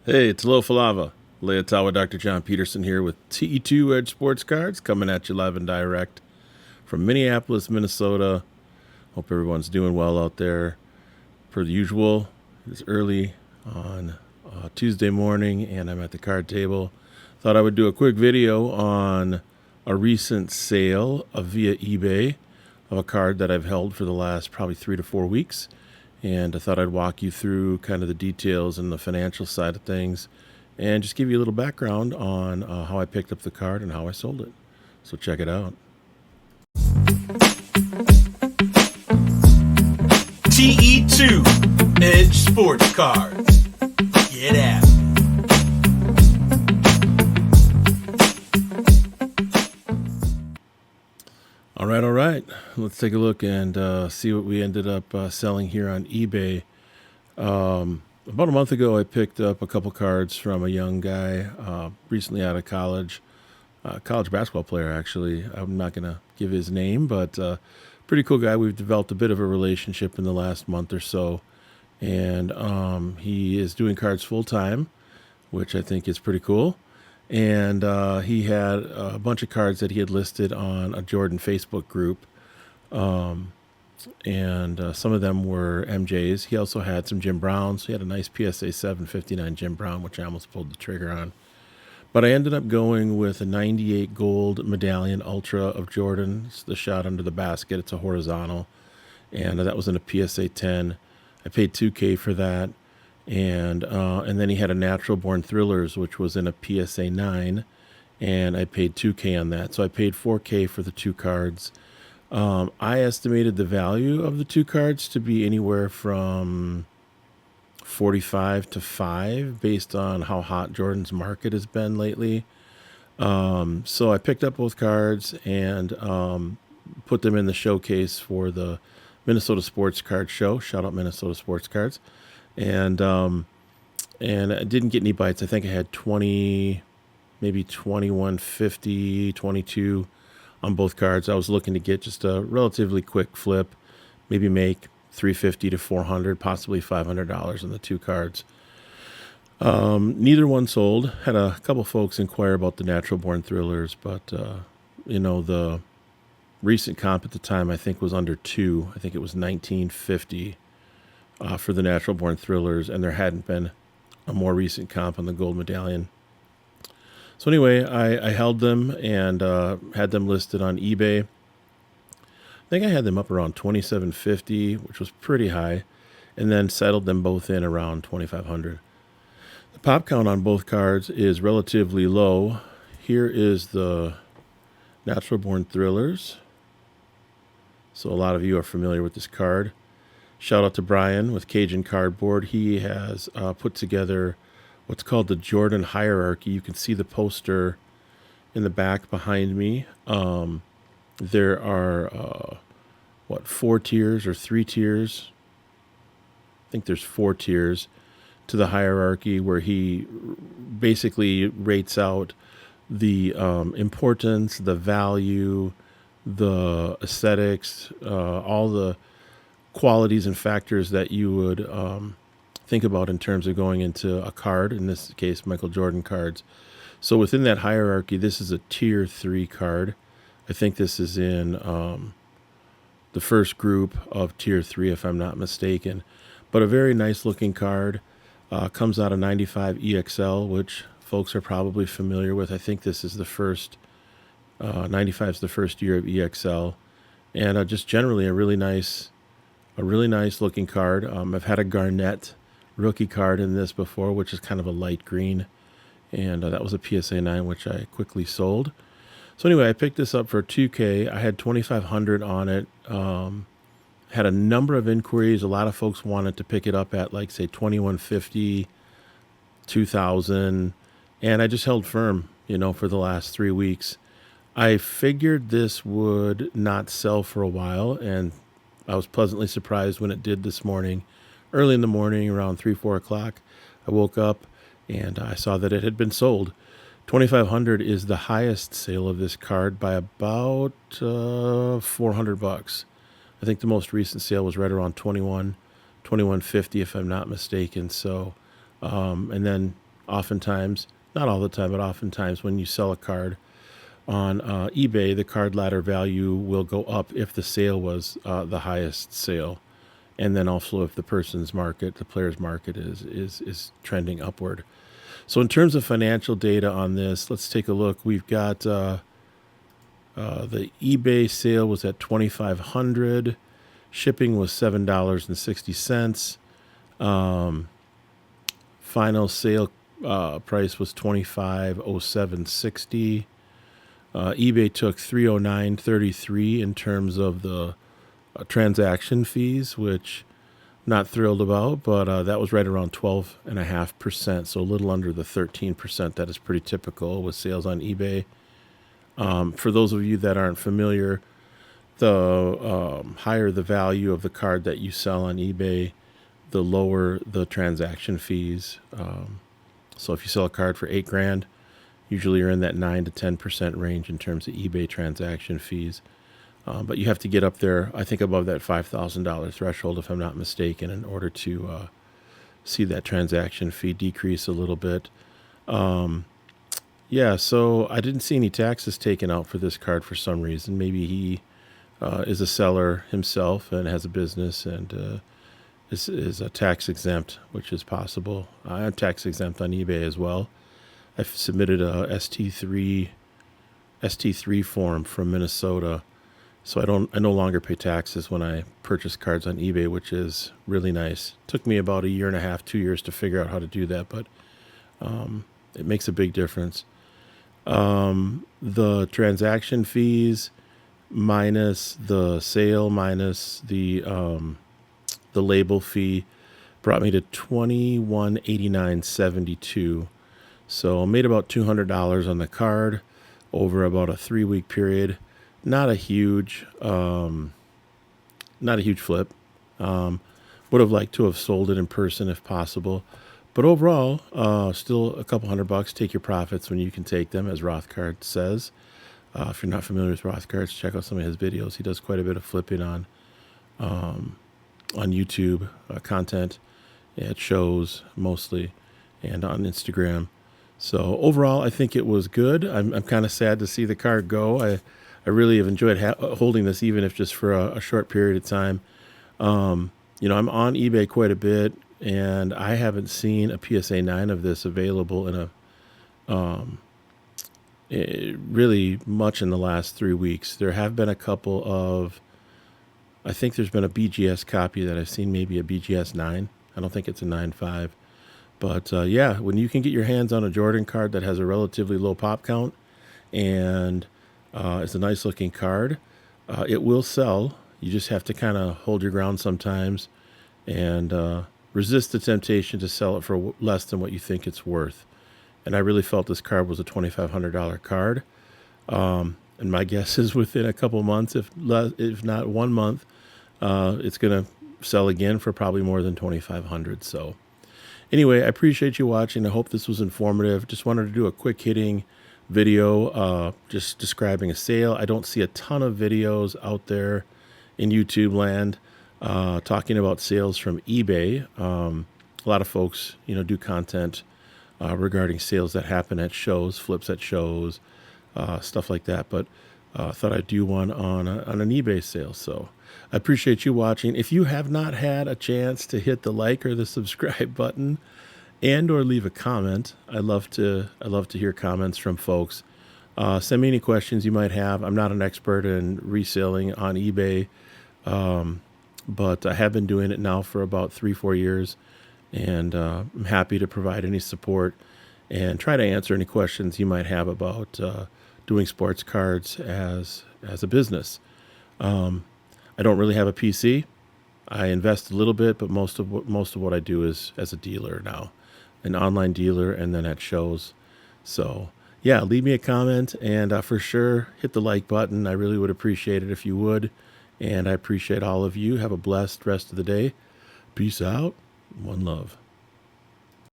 Hey, it's Lo Falava. Leotawa Dr. John Peterson here with TE2 Edge Sports Cards coming at you live and direct from Minneapolis, Minnesota. Hope everyone's doing well out there. Per usual, it's early on Tuesday morning and I'm at the card table. Thought I would do a quick video on a recent sale via eBay of a card that I've held for the last probably 3 to 4 weeks. And I thought I'd walk you through kind of the details and the financial side of things and just give you a little background on how I picked up the card and how I sold it. So check it out. TE2 Edge Sports Cards. Get at it. All right. Let's take a look and see what we ended up selling here on eBay. About a month ago, I picked up a couple cards from a young guy recently out of college, college basketball player, actually. I'm not going to give his name, but pretty cool guy. We've developed a bit of a relationship in the last month or so, and he is doing cards full time, which I think is pretty cool. And he had a bunch of cards that he had listed on a Jordan Facebook group. And some of them were MJ's. He also had some Jim Browns. He had a nice PSA 759 Jim Brown, which I almost pulled the trigger on. But I ended up going with a 98 gold medallion ultra of Jordan. It's the shot under the basket. It's a horizontal. And that was in a PSA 10. I paid $2K for that. And then he had a Natural Born Thrillers, which was in a PSA 9. And I paid $2K on that. So I paid $4K for the two cards. I estimated the value of the two cards to be anywhere from 45 to 5 based on how hot Jordan's market has been lately. So I picked up both cards and put them in the showcase for the Minnesota Sports Card Show. Shout out Minnesota Sports Cards. And I didn't get any bites. I think I had 20, maybe 2150, 22 on both cards. I was looking to get just a relatively quick flip, maybe make $350 to $400, possibly $500 on the two cards. Neither one sold. Had a couple folks inquire about the Natural Born Thrillers, but the recent comp at the time I think was under 2. I think it was 1950 for the Natural Born Thrillers, and there hadn't been a more recent comp on the gold medallion. So anyway, I held them and had them listed on eBay. I think I had them up around $2,750, which was pretty high, and then settled them both in around $2,500. The pop count on both cards is relatively low. Here is the Natural Born Thrillers. So a lot of you are familiar with this card. Shout out to Brian with Cajun Cardboard. He has put together what's called the Jordan hierarchy. You can see the poster in the back behind me. There are, 4 tiers or 3 tiers? I think there's 4 tiers to the hierarchy where he basically rates out the importance, the value, the aesthetics, all the qualities and factors that you would think about in terms of going into a card, in this case Michael Jordan cards. So within that hierarchy, this is a tier 3 card. I think this is in the first group of tier 3 if I'm not mistaken, but a very nice looking card. Comes out of 95 EXL, which folks are probably familiar with. I think this is the first 95 is the first year of EXL, and just generally a really nice looking card. I've had a Garnett rookie card in this before, which is kind of a light green, and that was a PSA 9, which I quickly sold. So anyway, I picked this up for $2K. I had $2,500 on it. Had a number of inquiries. A lot of folks wanted to pick it up at, like, say, $2,150, $2,000, and I just held firm, for the last 3 weeks. I figured this would not sell for a while, and I was pleasantly surprised when it did this morning. Early in the morning, around 3, 4 o'clock, I woke up and I saw that it had been sold. $2,500 is the highest sale of this card by about $400. I think the most recent sale was right around $21.50 if I'm not mistaken. So, and then oftentimes, not all the time, but oftentimes when you sell a card on eBay, the card ladder value will go up if the sale was the highest sale, and then also if the player's market is trending upward. So in terms of financial data on this, let's take a look. We've got the eBay sale was at $2,500. Shipping was $7.60. Final sale price was $25,0760. eBay took $309.33 in terms of the transaction fees, which not thrilled about, but that was right around 12.5%, so a little under the 13% that is pretty typical with sales on eBay. For those of you that aren't familiar, the higher the value of the card that you sell on eBay, the lower the transaction fees. So if you sell a card for $8,000, usually you're in that 9 to 10% range in terms of eBay transaction fees. But you have to get up there, I think, above that $5,000 threshold, if I'm not mistaken, in order to see that transaction fee decrease a little bit. Yeah, so I didn't see any taxes taken out for this card for some reason. Maybe he is a seller himself and has a business and is a tax exempt, which is possible. I'm tax exempt on eBay as well. I've submitted a ST3 form from Minnesota, so I no longer pay taxes when I purchase cards on eBay, which is really nice. It took me about a year and a half, 2 years to figure out how to do that, but it makes a big difference. The transaction fees minus the sale minus the label fee brought me to $21.89.72. So I made about $200 on the card over about a 3-week period. Not a huge flip. Would have liked to have sold it in person if possible. But overall, still a couple $100. Take your profits when you can take them, as Rothbard says. If you're not familiar with Rothbard, check out some of his videos. He does quite a bit of flipping on YouTube content at shows mostly, and on Instagram. So overall, I think it was good. I'm kind of sad to see the card go. I really have enjoyed holding this, even if just for a short period of time. I'm on eBay quite a bit, and I haven't seen a PSA 9 of this available in really much in the last 3 weeks. There have been a couple of, I think there's been a BGS copy that I've seen, maybe a BGS 9. I don't think it's a 9.5. But yeah, when you can get your hands on a Jordan card that has a relatively low pop count and it's a nice looking card, it will sell. You just have to kind of hold your ground sometimes and resist the temptation to sell it for less than what you think it's worth. And I really felt this card was a $2,500 card. And my guess is within a couple months, if not 1 month, it's going to sell again for probably more than $2,500. So anyway, I appreciate you watching. I hope this was informative. Just wanted to do a quick hitting video just describing a sale. I don't see a ton of videos out there in YouTube land talking about sales from eBay. A lot of folks, do content regarding sales that happen at shows, flips at shows, stuff like that. But thought I'd do one on an eBay sale. So I appreciate you watching. If you have not had a chance to hit the like or the subscribe button and or leave a comment, I love to hear comments from folks. Send me any questions you might have. I'm not an expert in reselling on eBay, but I have been doing it now for about 3-4 years, and I'm happy to provide any support and try to answer any questions you might have about doing sports cards as a business. I don't really have a PC. I invest a little bit, but most of what I do is as a dealer now, an online dealer, and then at shows. So yeah, leave me a comment, and for sure hit the like button. I really would appreciate it if you would, and I appreciate all of you. Have a blessed rest of the day. Peace out. One love.